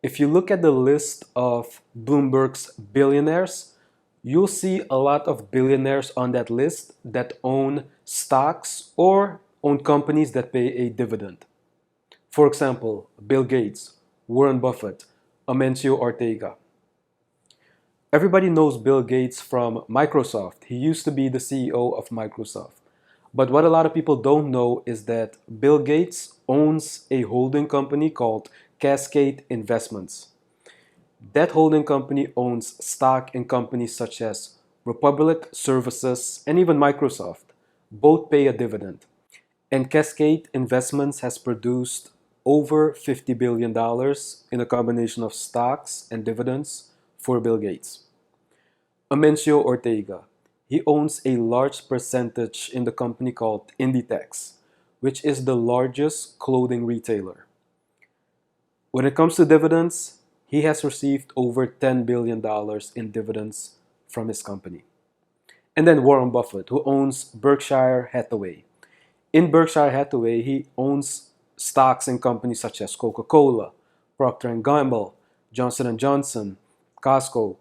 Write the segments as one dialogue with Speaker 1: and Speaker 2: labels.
Speaker 1: If you look at the list of Bloomberg's billionaires, you'll see a lot of billionaires on that list that own stocks or own companies that pay a dividend. For example, Bill Gates, Warren Buffett, Amancio Ortega. Everybody knows Bill Gates from Microsoft. He used to be the CEO of Microsoft. But what a lot of people don't know is that Bill Gates owns a holding company called Cascade Investments. That holding company owns stock in companies such as Republic Services and even Microsoft. Both pay a dividend. And Cascade Investments has produced over $50 billion in a combination of stocks and dividends for Bill Gates. Amancio Ortega. He owns a large percentage in the company called Inditex, which is the largest clothing retailer. When it comes to dividends, he has received over $10 billion in dividends from his company. And then Warren Buffett, who owns Berkshire Hathaway. In Berkshire Hathaway, he owns stocks in companies such as Coca-Cola, Procter & Gamble, Johnson & Johnson, Costco,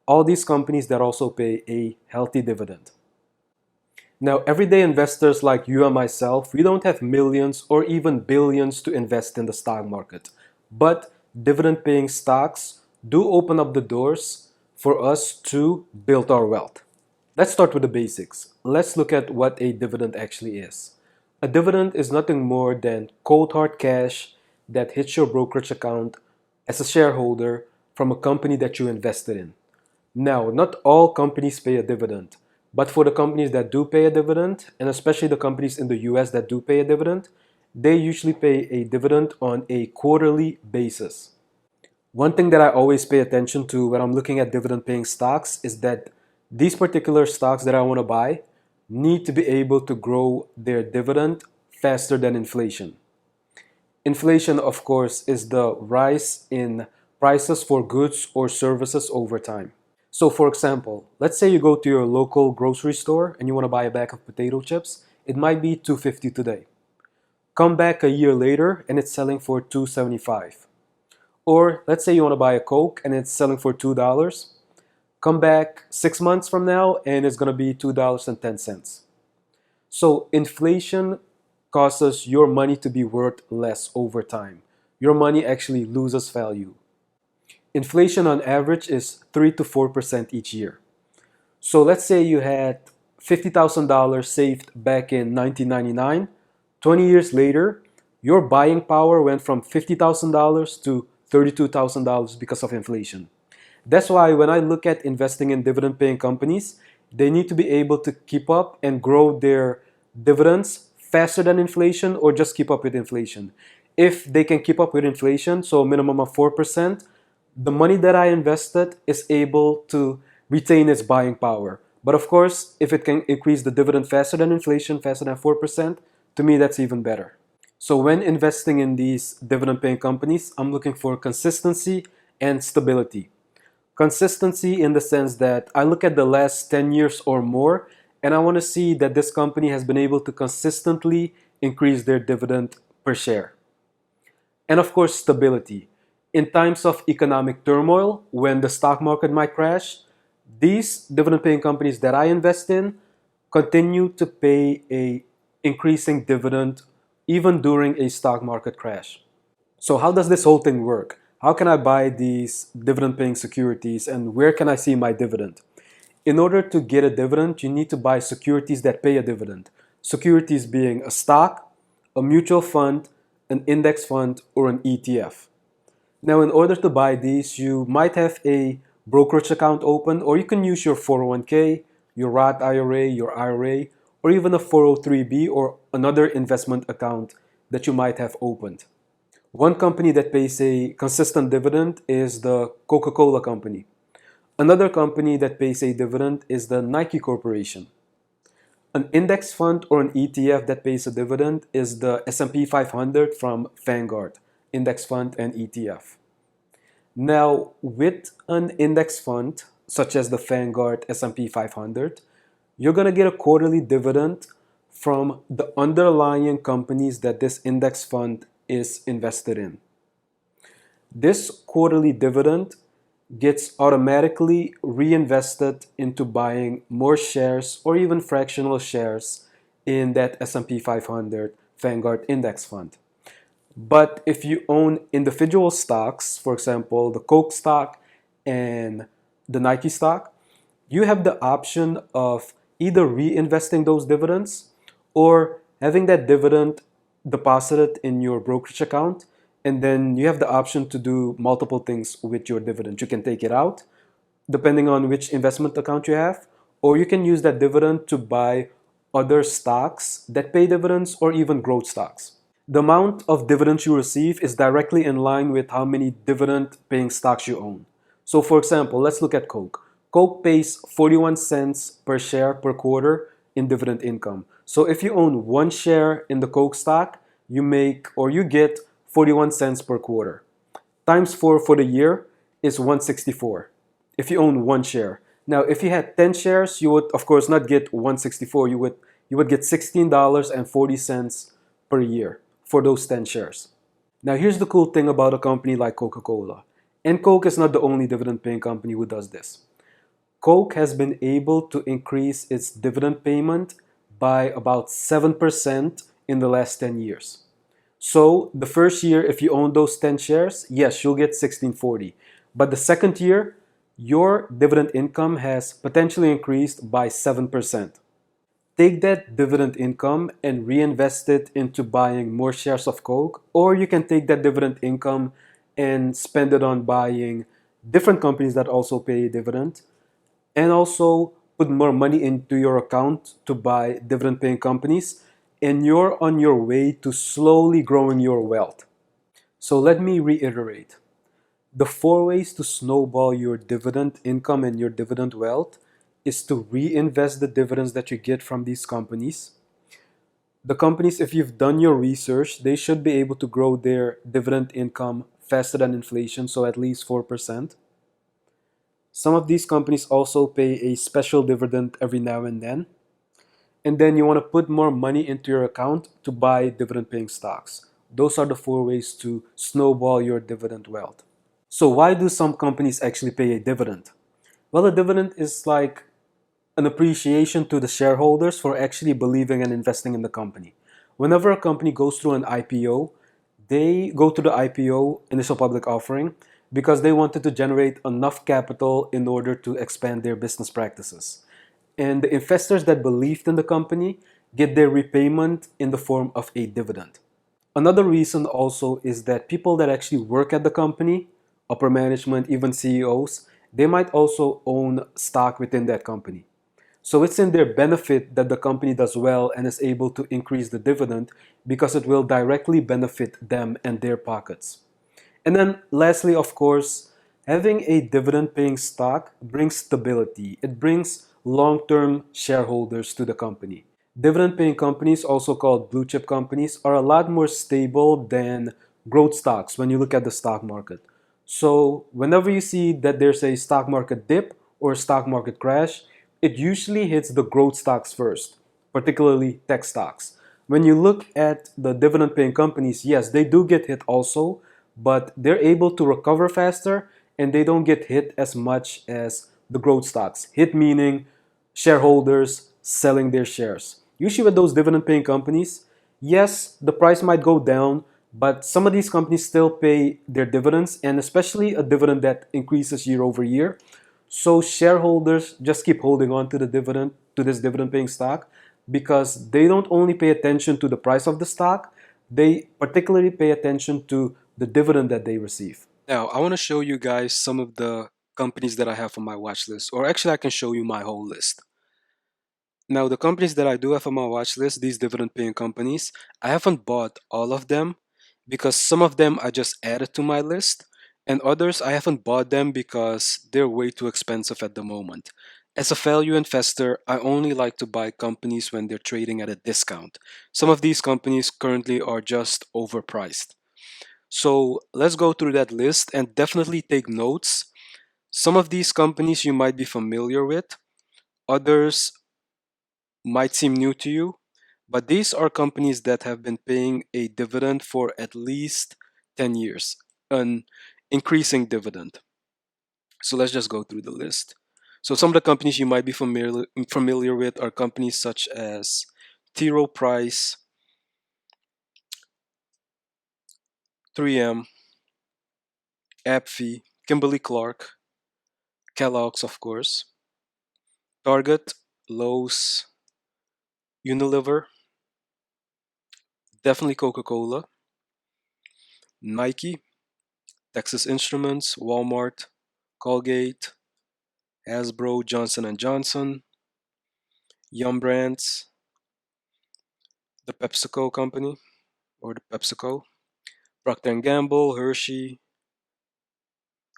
Speaker 1: all these companies that also pay a healthy dividend. Now, everyday investors like you and myself, we don't have millions or even billions to invest in the stock market. But dividend paying stocks do open up the doors for us to build our wealth. Let's start with the basics. Let's look at what a dividend actually is. A dividend is nothing more than cold hard cash that hits your brokerage account as a shareholder from a company that you invested in. Now, not all companies pay a dividend, but for the companies that do pay a dividend, and especially the companies in the US that do pay a dividend, they usually pay a dividend on a quarterly basis. One thing that I always pay attention to when I'm looking at dividend paying stocks is that these particular stocks that I want to buy need to be able to grow their dividend faster than inflation. Inflation, of course, is the rise in prices for goods or services over time. So for example, let's say you go to your local grocery store and you want to buy a bag of potato chips. It might be $2.50 today. Come back a year later and it's selling for $2.75. Or let's say you want to buy a Coke and it's selling for $2. Come back 6 months from now and it's going to be $2.10. So inflation causes your money to be worth less over time. Your money actually loses value. Inflation on average is 3 to 4% each year. So let's say you had $50,000 saved back in 1999. 20 years later, your buying power went from $50,000 to $32,000 because of inflation. That's why when I look at investing in dividend paying companies, they need to be able to keep up and grow their dividends faster than inflation or just keep up with inflation. If they can keep up with inflation, so a minimum of 4%, the money that I invested is able to retain its buying power. But of course, if it can increase the dividend faster than inflation, faster than 4%, to me that's even better. So when investing in these dividend paying companies, I'm looking for consistency and stability. Consistency in the sense that I look at the last 10 years or more and I want to see that this company has been able to consistently increase their dividend per share. And of course, stability. In times of economic turmoil, when the stock market might crash, these dividend paying companies that I invest in continue to pay a increasing dividend even during a stock market crash. So how does this whole thing work? How can I buy these dividend paying securities and where can I see my dividend? In order to get a dividend, you need to buy securities that pay a dividend. Securities being a stock, a mutual fund, an index fund, or an ETF. Now, in order to buy these, you might have a brokerage account open, or you can use your 401k, your Roth IRA, your IRA, or even a 403b or another investment account that you might have opened. One company that pays a consistent dividend is the Coca-Cola company. Another company that pays a dividend is the Nike Corporation. An index fund or an ETF that pays a dividend is the S&P 500 from Vanguard, index fund and ETF. Now, with an index fund, such as the Vanguard S&P 500, you're going to get a quarterly dividend from the underlying companies that this index fund is invested in. This quarterly dividend gets automatically reinvested into buying more shares or even fractional shares in that S&P 500 Vanguard index fund. But if you own individual stocks, for example, the Coke stock and the Nike stock, you have the option of either reinvesting those dividends or having that dividend deposited in your brokerage account. And then you have the option to do multiple things with your dividend. You can take it out, depending on which investment account you have, or you can use that dividend to buy other stocks that pay dividends or even growth stocks. The amount of dividends you receive is directly in line with how many dividend paying stocks you own. So for example, let's look at Coke. Coke pays 41 cents per share per quarter in dividend income. So if you own one share in the Coke stock, you get 41 cents per quarter. Times 4 for the year is 164 if you own one share. Now, if you had 10 shares, you would of course not get 164. You would get $16.40 per year for those 10 shares. Now, here's the cool thing about a company like Coca-Cola. And Coke is not the only dividend paying company who does this. Coke has been able to increase its dividend payment by about 7% in the last 10 years. So the first year, if you own those 10 shares, yes, you'll get 1640. But the second year, your dividend income has potentially increased by 7%. Take that dividend income and reinvest it into buying more shares of Coke, or you can take that dividend income and spend it on buying different companies that also pay a dividend, and also put more money into your account to buy dividend paying companies, and you're on your way to slowly growing your wealth. So let me reiterate. The four ways to snowball your dividend income and your dividend wealth is to reinvest the dividends that you get from these companies. The companies, if you've done your research, they should be able to grow their dividend income faster than inflation, so at least 4%. Some of these companies also pay a special dividend every now and then. And then you want to put more money into your account to buy dividend paying stocks. Those are the four ways to snowball your dividend wealth. So why do some companies actually pay a dividend? Well, a dividend is like an appreciation to the shareholders for actually believing and investing in the company. Whenever a company goes through an IPO, they go to the IPO, initial public offering, because they wanted to generate enough capital in order to expand their business practices. And the investors that believed in the company get their repayment in the form of a dividend. Another reason also is that people that actually work at the company, upper management, even CEOs, they might also own stock within that company. So it's in their benefit that the company does well and is able to increase the dividend because it will directly benefit them and their pockets. And then lastly, of course, having a dividend paying stock brings stability. It brings long-term shareholders to the company. Dividend paying companies, also called blue chip companies, are a lot more stable than growth stocks when you look at the stock market. So whenever you see that there's a stock market dip or stock market crash, it usually hits the growth stocks first, particularly tech stocks. When you look at the dividend paying companies, yes, they do get hit also, but they're able to recover faster and they don't get hit as much as the growth stocks. Hit meaning shareholders selling their shares. Usually with those dividend paying companies, yes, the price might go down, but some of these companies still pay their dividends, and especially a dividend that increases year over year. So shareholders just keep holding on to the dividend, to this dividend paying stock, because they don't only pay attention to the price of the stock, they particularly pay attention to the dividend that they receive. Now, I want to show you guys some of the companies that I have on my watch list, or actually I can show you my whole list. Now, the companies that I do have on my watch list, these dividend paying companies, I haven't bought all of them because some of them I just added to my list, and others I haven't bought them because they're way too expensive at the moment. As a value investor, I only like to buy companies when they're trading at a discount. Some of these companies currently are just overpriced. So let's go through that list and definitely take notes. Some of these companies you might be familiar with, others might seem new to you, but these are companies that have been paying a dividend for at least 10 years, an increasing dividend. So let's just go through the list. So some of the companies you might be familiar with are companies such as T. Rowe Price, 3M, AbbVie, Kimberly-Clark, Kellogg's, of course, Target, Lowe's, Unilever, definitely Coca-Cola, Nike, Texas Instruments, Walmart, Colgate, Hasbro, Johnson& and Johnson, Yum Brands, the PepsiCo company or the PepsiCo, Procter& and Gamble, Hershey,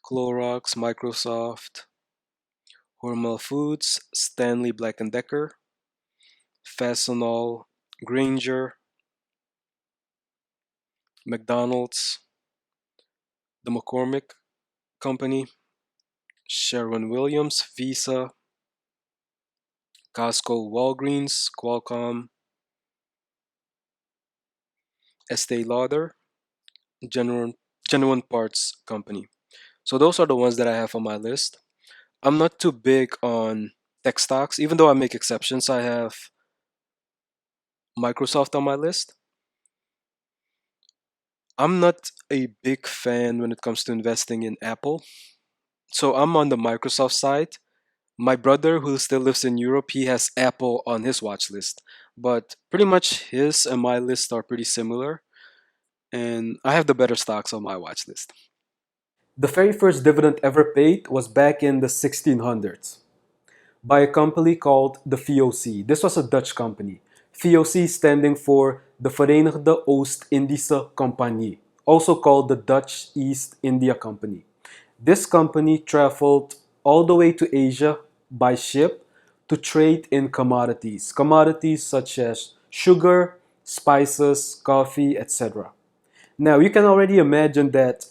Speaker 1: Clorox, Microsoft, Hormel Foods, Stanley Black& Decker, Fastenal, Grainger, McDonald's, the McCormick Company, Sherwin-Williams, Visa, Costco, Walgreens, Qualcomm, Estee Lauder, Genuine, Genuine Parts Company. So those are the ones that I have on my list. I'm not too big on tech stocks, even though I make exceptions. I have Microsoft on my list. I'm not a big fan when it comes to investing in Apple. So I'm on the Microsoft side. My brother, who still lives in Europe, he has Apple on his watch list. But pretty much his and my list are pretty similar. And I have the better stocks on my watch list. The very first dividend ever paid was back in the 1600s by a company called the VOC. This was a Dutch company. VOC standing for the Verenigde Oost-Indische Compagnie, also called the Dutch East India Company. This company traveled all the way to Asia by ship to trade in commodities, commodities such as sugar, spices, coffee, etc. Now you can already imagine that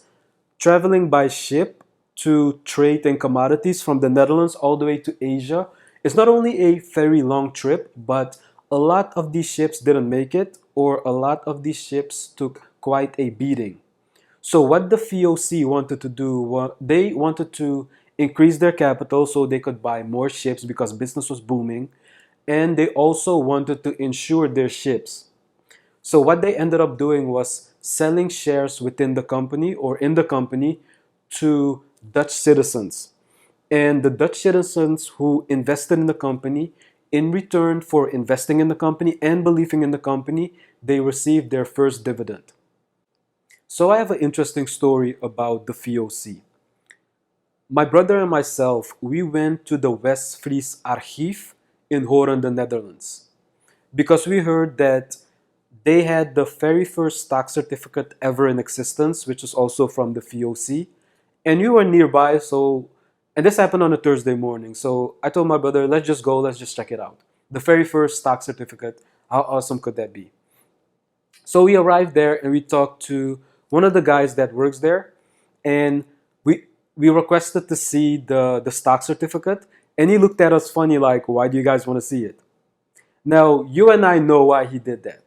Speaker 1: traveling by ship to trade in commodities from the Netherlands all the way to Asia is not only a very long trip, but a lot of these ships didn't make it, or a lot of these ships took quite a beating. So what the VOC wanted to do, they wanted to increase their capital so they could buy more ships because business was booming, and they also wanted to insure their ships. So what they ended up doing was selling shares within the company or in the company to Dutch citizens. And the Dutch citizens who invested in the company, in return for investing in the company and believing in the company, they received their first dividend. So I have an interesting story about the VOC. My brother and myself, we went to the Westvries Archief in Horen, the Netherlands, because we heard that they had the very first stock certificate ever in existence, which was also from the VOC. And we were nearby, and this happened on a Thursday morning. So I told my brother, let's just go, let's just check it out. The very first stock certificate, how awesome could that be? So we arrived there and we talked to one of the guys that works there, and we requested to see the stock certificate, and he looked at us funny like, why do you guys want to see it? Now, you and I know why he did that.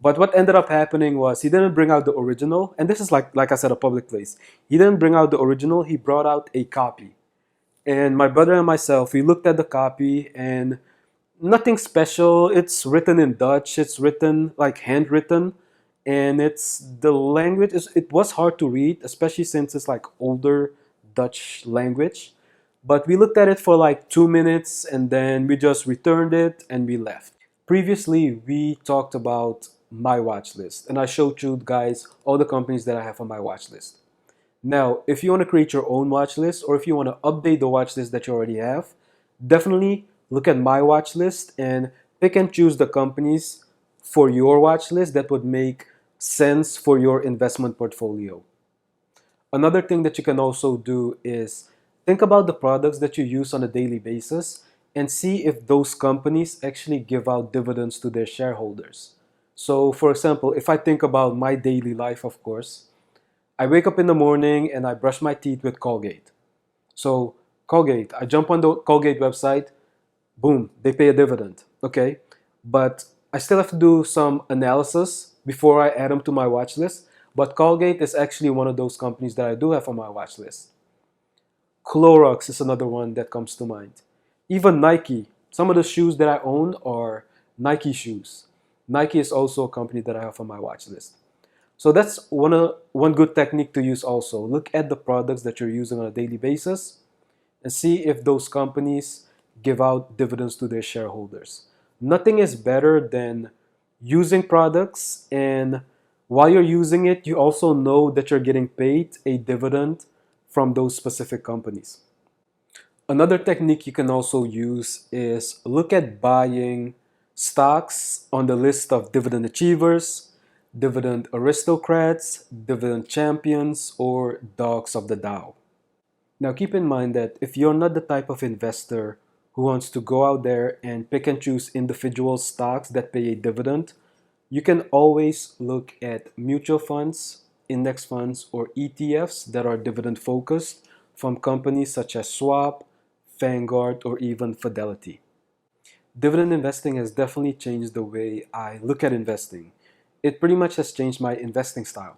Speaker 1: But what ended up happening was he didn't bring out the original, and this is like I said, a public place. He didn't bring out the original, he brought out a copy. And my brother and myself, we looked at the copy and nothing special. It's written in Dutch, it's written like handwritten, and it's the language it was hard to read, especially since it's like older Dutch language. But we looked at it for like 2 minutes and then we just returned it and we left. Previously, we talked about my watch list, and I showed you guys all the companies that I have on my watch list. Now, if you want to create your own watch list or if you want to update the watch list that you already have, definitely look at my watch list and pick and choose the companies for your watch list that would make sense for your investment portfolio. Another thing that you can also do is think about the products that you use on a daily basis and see if those companies actually give out dividends to their shareholders. So, for example, if I think about my daily life, of course, I wake up in the morning and I brush my teeth with Colgate. So, Colgate, I jump on the Colgate website, boom, they pay a dividend. Okay. But I still have to do some analysis before I add them to my watch list. But Colgate is actually one of those companies that I do have on my watch list. Clorox is another one that comes to mind. Even Nike. Some of the shoes that I own are Nike shoes. Nike is also a company that I have on my watch list. So that's one good technique to use also. Look at the products that you're using on a daily basis and see if those companies give out dividends to their shareholders. Nothing is better than using products, and while you're using it, you also know that you're getting paid a dividend from those specific companies. Another technique you can also use is look at buying stocks on the list of dividend achievers, dividend aristocrats, dividend champions, or dogs of the Dow. Now keep in mind that if you're not the type of investor who wants to go out there and pick and choose individual stocks that pay a dividend, you can always look at mutual funds, index funds, or ETFs that are dividend focused from companies such as Schwab, Vanguard, or even Fidelity. Dividend investing has definitely changed the way I look at investing. It pretty much has changed my investing style.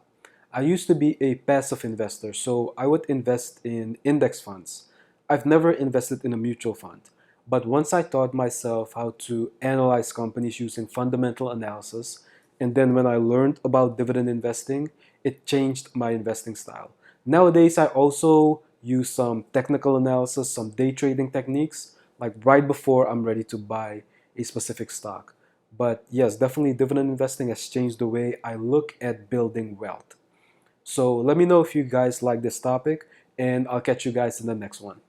Speaker 1: I used to be a passive investor, so I would invest in index funds. I've never invested in a mutual fund. But once I taught myself how to analyze companies using fundamental analysis, and then when I learned about dividend investing, it changed my investing style. Nowadays, I also use some technical analysis, some day trading techniques, like right before I'm ready to buy a specific stock. But yes, definitely dividend investing has changed the way I look at building wealth. So let me know if you guys like this topic, and I'll catch you guys in the next one.